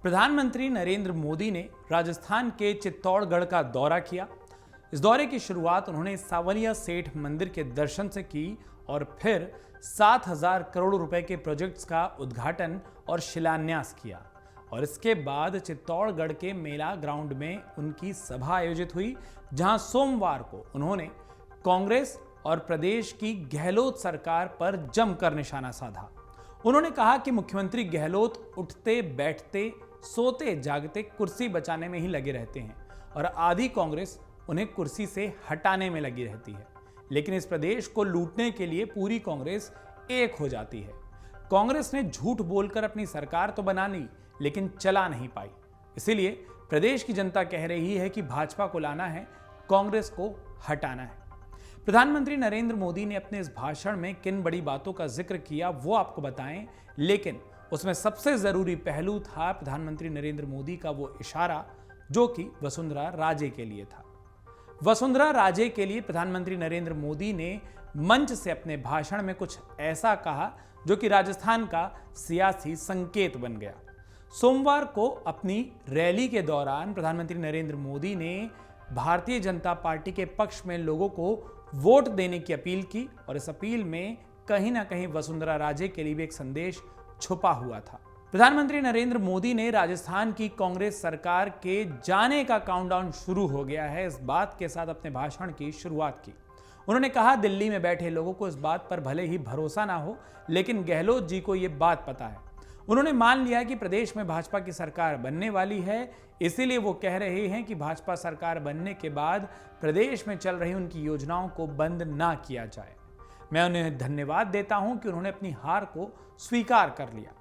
प्रधानमंत्री नरेंद्र मोदी ने राजस्थान के चित्तौड़गढ़ का दौरा किया। इस दौरे की शुरुआत उन्होंने सावलिया सेठ मंदिर के दर्शन से की और फिर 7,000 करोड़ रुपए के प्रोजेक्ट्स का उद्घाटन और शिलान्यास किया। और इसके बाद चित्तौड़गढ़ के मेला ग्राउंड में उनकी सभा आयोजित हुई, जहां सोमवार को उन्होंने कांग्रेस और प्रदेश की गहलोत सरकार पर जमकर निशाना साधा। उन्होंने कहा कि मुख्यमंत्री गहलोत उठते बैठते सोते जागते कुर्सी बचाने में ही लगे रहते हैं और आधी कांग्रेस उन्हें कुर्सी से हटाने में लगी रहती है, लेकिन इस प्रदेश को लूटने के लिए पूरी कांग्रेस एक हो जाती है। कांग्रेस ने झूठ बोलकर अपनी सरकार तो बना ली, लेकिन चला नहीं पाई। इसीलिए प्रदेश की जनता कह रही है कि भाजपा को लाना है, कांग्रेस को हटाना है। प्रधानमंत्री नरेंद्र मोदी ने अपने इस भाषण में किन बड़ी बातों का जिक्र किया वो आपको बताएं, लेकिन उसमें सबसे जरूरी पहलू था प्रधानमंत्री नरेंद्र मोदी का वो इशारा जो कि वसुंधरा राजे के लिए था। वसुंधरा राजे के लिए प्रधानमंत्री नरेंद्र मोदी ने मंच से अपने भाषण में कुछ ऐसा कहा जो कि राजस्थान का सियासी संकेत बन गया। सोमवार को अपनी रैली के दौरान प्रधानमंत्री नरेंद्र मोदी ने भारतीय जनता पार्टी के पक्ष में लोगों को वोट देने की अपील की और इस अपील में कहीं ना कहीं वसुंधरा राजे के लिए भी एक संदेश छुपा हुआ था। प्रधानमंत्री नरेंद्र मोदी ने राजस्थान की कांग्रेस सरकार के जाने का काउंटडाउन शुरू हो गया है, इस बात के साथ अपने भाषण की शुरुआत की। उन्होंने कहा, दिल्ली में बैठे लोगों को इस बात पर भले ही भरोसा ना हो, लेकिन गहलोत जी को यह बात पता है। उन्होंने मान लिया कि प्रदेश में भाजपा की सरकार बनने वाली है, इसीलिए वो कह रहे हैं कि भाजपा सरकार बनने के बाद प्रदेश में चल रही उनकी योजनाओं को बंद ना किया जाए। मैं उन्हें धन्यवाद देता हूं कि उन्होंने अपनी हार को स्वीकार कर लिया।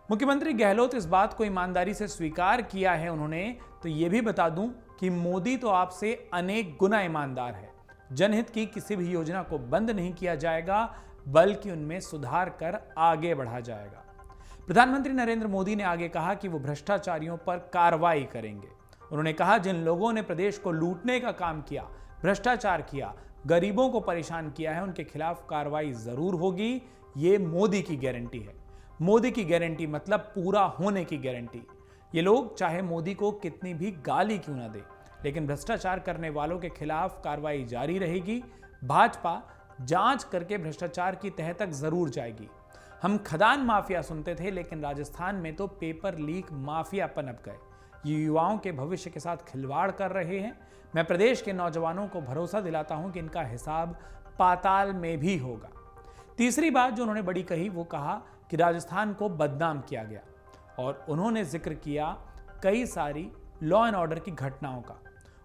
मुख्यमंत्री गहलोत इस बात को ईमानदारी से स्वीकार किया है उन्होंने, तो यह भी बता दूं कि मोदी तो आपसे अनेक गुना ईमानदार है। जनहित की किसी भी योजना को बंद नहीं किया जाएगा, बल्कि उनमें सुधार कर आगे बढ़ा जाएगा। प्रधानमंत्री नरेंद्र मोदी ने आगे कहा कि वो भ्रष्टाचारियों पर कार्रवाई करेंगे। उन्होंने कहा, जिन लोगों ने प्रदेश को लूटने का काम किया, भ्रष्टाचार किया, गरीबों को परेशान किया है, उनके खिलाफ कार्रवाई जरूर होगी। ये मोदी की गारंटी है। मोदी की गारंटी मतलब पूरा होने की गारंटी। ये लोग चाहे मोदी को कितनी भी गाली क्यों ना दे, लेकिन भ्रष्टाचार करने वालों के खिलाफ कार्रवाई जारी रहेगी। भाजपा जांच करके भ्रष्टाचार की तह तक जरूर जाएगी। हम खदान माफिया सुनते थे, लेकिन राजस्थान में तो पेपर लीक माफिया पनप गए। ये युवाओं के भविष्य के साथ खिलवाड़ कर रहे हैं। मैं प्रदेश के नौजवानों को भरोसा दिलाता हूं कि इनका हिसाब पाताल में भी होगा। तीसरी बात जो उन्होंने बड़ी कही, वो कहा कि राजस्थान को बदनाम किया गया और उन्होंने जिक्र किया कई सारी लॉ एंड ऑर्डर की घटनाओं का।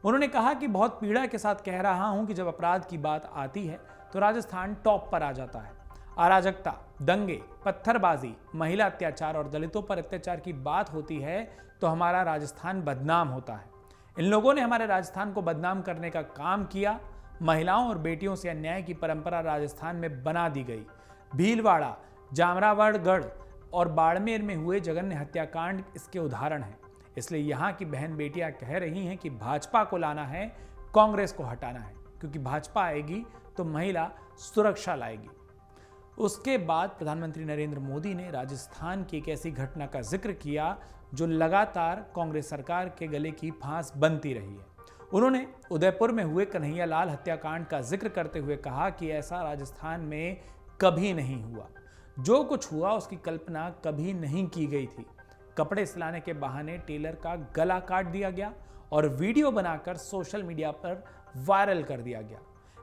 उन्होंने कहा कि बहुत पीड़ा के साथ कह रहा हूं कि जब अपराध की बात आती है तो राजस्थान टॉप पर आ जाता है। अराजकता, दंगे, पत्थरबाजी, महिला अत्याचार और दलितों पर अत्याचार की बात होती है तो हमारा राजस्थान बदनाम होता है। इन लोगों ने हमारे राजस्थान को बदनाम करने का काम किया। महिलाओं और बेटियों से अन्याय की परंपरा राजस्थान में बना दी गई। भीलवाड़ा, जामरावड़गढ़ और बाड़मेर में हुए जघन्य हत्याकांड इसके उदाहरण हैं। इसलिए यहाँ की बहन बेटियां कह रही हैं कि भाजपा को लाना है, कांग्रेस को हटाना है, क्योंकि भाजपा आएगी तो महिला सुरक्षा लाएगी। उसके बाद प्रधानमंत्री नरेंद्र मोदी ने राजस्थान की एक ऐसी घटना का जिक्र किया जो लगातार कांग्रेस सरकार के गले की फांस बनती रही है। उन्होंने उदयपुर में हुए कन्हैयालाल हत्याकांड का जिक्र करते हुए कहा कि ऐसा राजस्थान में कभी नहीं हुआ। जो कुछ हुआ उसकी कल्पना कभी नहीं की गई थी। कपड़े सिलाने के बहाने टेलर का गला काट दिया गया और वीडियो बनाकर सोशल मीडिया पर वायरल कर दिया गया,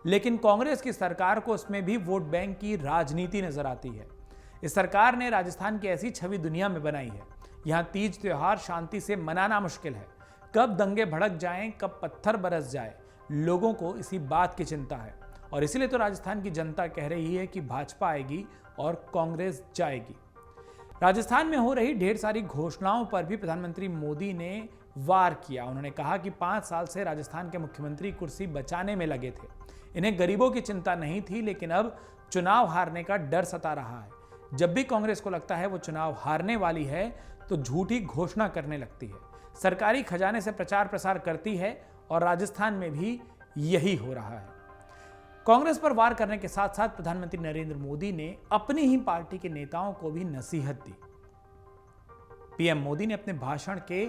लेकिन कांग्रेस की सरकार को इसमें भी वोट बैंक की राजनीति नजर आती है। इस सरकार ने राजस्थान की ऐसी छवि दुनिया में बनाई है। यहां तीज त्योहार शांति से मनाना मुश्किल है। कब दंगे भड़क जाएं, कब पत्थर बरस जाए, लोगों को इसी बात की चिंता है। और इसीलिए तो राजस्थान की जनता कह रही है कि भाजपा आएगी और कांग्रेस जाएगी। राजस्थान में हो रही ढेर सारी घोषणाओं पर भी प्रधानमंत्री मोदी ने वार किया। उन्होंने कहा कि 5 साल से राजस्थान के मुख्यमंत्री कुर्सी बचाने में लगे थे। इन्हें गरीबों की चिंता नहीं थी, लेकिन अब चुनाव हारने का डर सता रहा है। जब भी कांग्रेस को लगता है वो चुनाव हारने वाली है तो झूठी घोषणा करने लगती है, सरकारी खजाने से प्रचार प्रसार करती है और राजस्थान में भी यही हो रहा है। कांग्रेस पर वार करने के साथ साथ प्रधानमंत्री नरेंद्र मोदी ने अपनी ही पार्टी के नेताओं को भी नसीहत दी। पीएम मोदी ने अपने भाषण के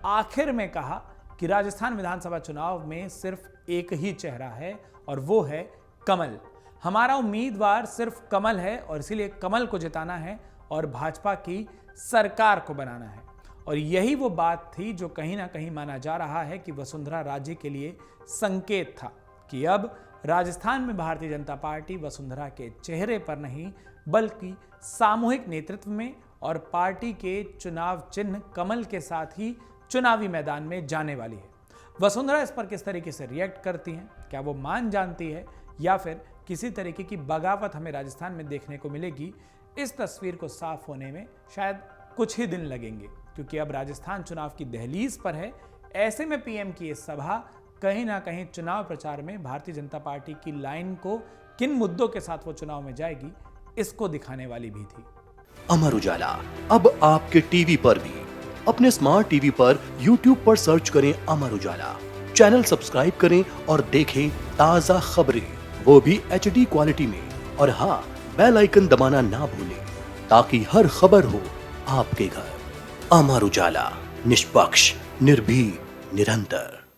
आखिर में कहा कि राजस्थान विधानसभा चुनाव में सिर्फ एक ही चेहरा है और वो है कमल। हमारा उम्मीदवार सिर्फ कमल है और इसीलिए कमल को जिताना है और भाजपा की सरकार को बनाना है। और यही वो बात थी जो कहीं ना कहीं माना जा रहा है कि वसुंधरा राजे के लिए संकेत था कि अब राजस्थान में भारतीय जनता पार्टी वसुंधरा के चेहरे पर नहीं बल्कि सामूहिक नेतृत्व में और पार्टी के चुनाव चिन्ह कमल के साथ ही चुनावी मैदान में जाने वाली है। वसुंधरा इस पर किस तरीके से रिएक्ट करती हैं, क्या वो मान जानती है या फिर किसी तरीके की बगावत हमें राजस्थान में देखने को मिलेगी, इस तस्वीर को साफ होने में शायद कुछ ही दिन लगेंगे, क्योंकि अब राजस्थान चुनाव की दहलीज पर है। ऐसे में पीएम की ये सभा कहीं ना कहीं चुनाव प्रचार में भारतीय जनता पार्टी की लाइन को, किन मुद्दों के साथ वो चुनाव में जाएगी, इसको दिखाने वाली भी थी। अमर उजाला अब आपके टीवी पर भी। अपने स्मार्ट टीवी पर YouTube पर सर्च करें अमर उजाला, चैनल सब्सक्राइब करें और देखें ताजा खबरें, वो भी HD क्वालिटी में। और हाँ, बेल आइकन दबाना ना भूलें ताकि हर खबर हो आपके घर। अमर उजाला, निष्पक्ष, निर्भीक, निरंतर।